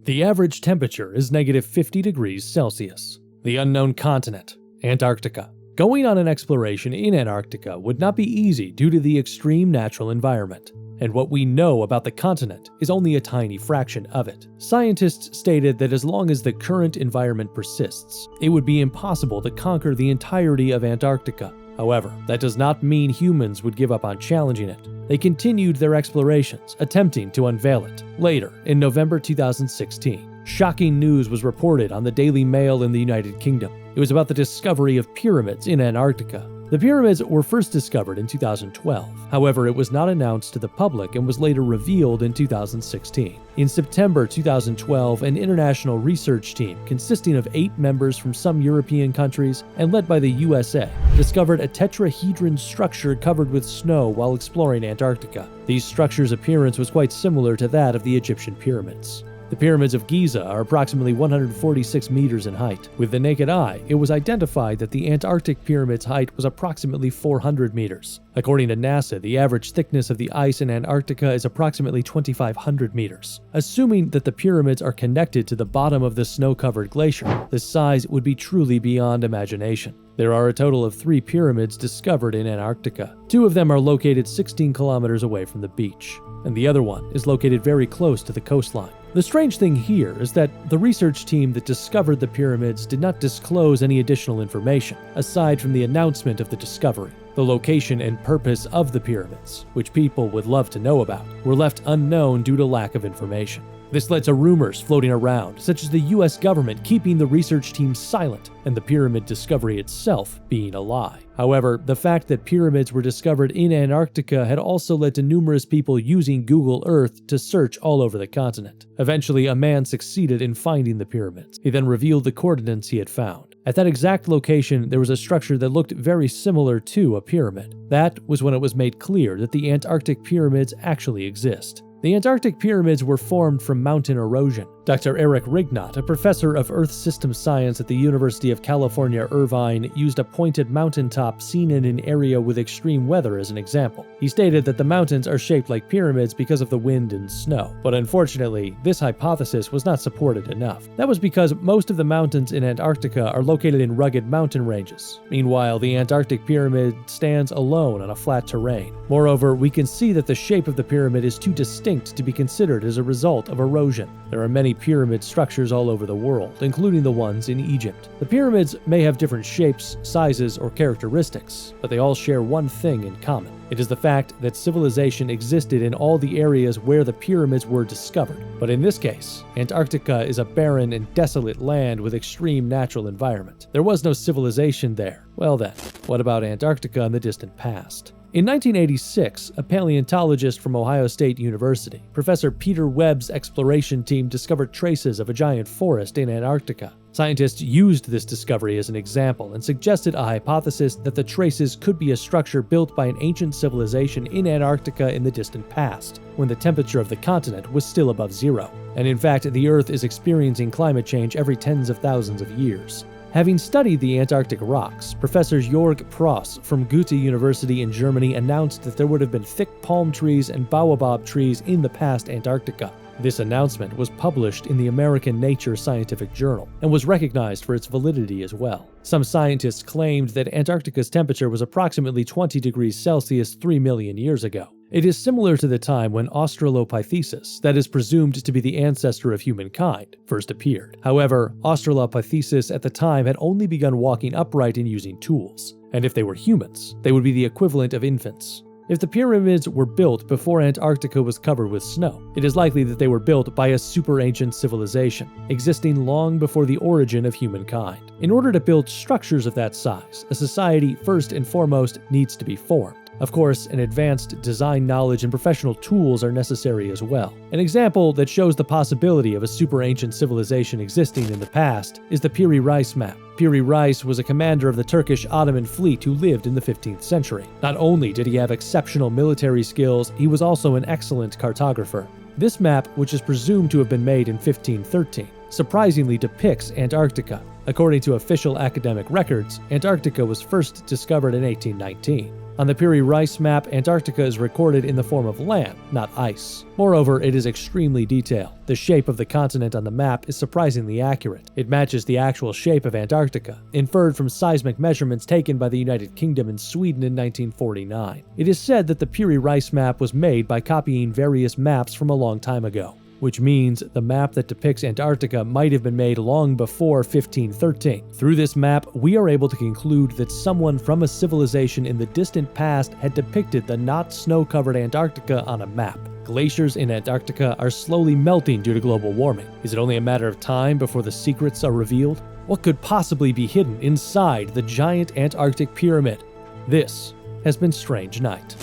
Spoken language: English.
The average temperature is -50 degrees Celsius. The unknown continent, Antarctica. Going on an exploration in Antarctica would not be easy due to the extreme natural environment. And what we know about the continent is only a tiny fraction of it. Scientists stated that as long as the current environment persists, it would be impossible to conquer the entirety of Antarctica. However, that does not mean humans would give up on challenging it. They continued their explorations, attempting to unveil it. Later, in November 2016, shocking news was reported on the Daily Mail in the United Kingdom. It was about the discovery of pyramids in Antarctica. The pyramids were first discovered in 2012. However, it was not announced to the public and was later revealed in 2016. In September 2012, an international research team consisting of 8 members from some European countries and led by the USA discovered a tetrahedron structure covered with snow while exploring Antarctica. These structures' appearance was quite similar to that of the Egyptian pyramids. The pyramids of Giza are approximately 146 meters in height. With the naked eye, it was identified that the Antarctic pyramid's height was approximately 400 meters. According to NASA, the average thickness of the ice in Antarctica is approximately 2,500 meters. Assuming that the pyramids are connected to the bottom of the snow-covered glacier, the size would be truly beyond imagination. There are a total of 3 pyramids discovered in Antarctica. 2 of them are located 16 kilometers away from the beach, and the other one is located very close to the coastline. The strange thing here is that the research team that discovered the pyramids did not disclose any additional information, aside from the announcement of the discovery. The location and purpose of the pyramids, which people would love to know about, were left unknown due to lack of information. This led to rumors floating around, such as the US government keeping the research team silent and the pyramid discovery itself being a lie. However, the fact that pyramids were discovered in Antarctica had also led to numerous people using Google Earth to search all over the continent. Eventually, a man succeeded in finding the pyramids. He then revealed the coordinates he had found. At that exact location, there was a structure that looked very similar to a pyramid. That was when it was made clear that the Antarctic pyramids actually exist. The Antarctic pyramids were formed from mountain erosion. Dr. Eric Rignot, a professor of Earth System Science at the University of California, Irvine, used a pointed mountaintop seen in an area with extreme weather as an example. He stated that the mountains are shaped like pyramids because of the wind and snow. But unfortunately, this hypothesis was not supported enough. That was because most of the mountains in Antarctica are located in rugged mountain ranges. Meanwhile, the Antarctic pyramid stands alone on a flat terrain. Moreover, we can see that the shape of the pyramid is too distinct to be considered as a result of erosion. There are many pyramid structures all over the world, including the ones in Egypt. The pyramids may have different shapes, sizes, or characteristics, but they all share one thing in common. It is the fact that civilization existed in all the areas where the pyramids were discovered. But in this case, Antarctica is a barren and desolate land with extreme natural environment. There was no civilization there. Well then, what about Antarctica in the distant past? In 1986, a paleontologist from Ohio State University, Professor Peter Webb's exploration team discovered traces of a giant forest in Antarctica. Scientists used this discovery as an example and suggested a hypothesis that the traces could be a structure built by an ancient civilization in Antarctica in the distant past, when the temperature of the continent was still above zero. And in fact, the Earth is experiencing climate change every tens of thousands of years. Having studied the Antarctic rocks, Professor Jörg Pross from Goethe University in Germany announced that there would have been thick palm trees and baobab trees in the past Antarctica. This announcement was published in the American Nature Scientific Journal and was recognized for its validity as well. Some scientists claimed that Antarctica's temperature was approximately 20 degrees Celsius 3 million years ago. It is similar to the time when Australopithecus, that is presumed to be the ancestor of humankind, first appeared. However, Australopithecus at the time had only begun walking upright and using tools, and if they were humans, they would be the equivalent of infants. If the pyramids were built before Antarctica was covered with snow, it is likely that they were built by a super ancient civilization, existing long before the origin of humankind. In order to build structures of that size, a society first and foremost needs to be formed. Of course, an advanced design knowledge and professional tools are necessary as well. An example that shows the possibility of a super ancient civilization existing in the past is the Piri Reis map. Piri Reis was a commander of the Turkish Ottoman fleet who lived in the 15th century. Not only did he have exceptional military skills, he was also an excellent cartographer. This map, which is presumed to have been made in 1513, surprisingly depicts Antarctica. According to official academic records, Antarctica was first discovered in 1819. On the Piri Reis map, Antarctica is recorded in the form of land, not ice. Moreover, it is extremely detailed. The shape of the continent on the map is surprisingly accurate. It matches the actual shape of Antarctica, inferred from seismic measurements taken by the United Kingdom and Sweden in 1949. It is said that the Piri Reis map was made by copying various maps from a long time ago, which means the map that depicts Antarctica might have been made long before 1513. Through this map, we are able to conclude that someone from a civilization in the distant past had depicted the not snow-covered Antarctica on a map. Glaciers in Antarctica are slowly melting due to global warming. Is it only a matter of time before the secrets are revealed? What could possibly be hidden inside the giant Antarctic pyramid? This has been Strange Night.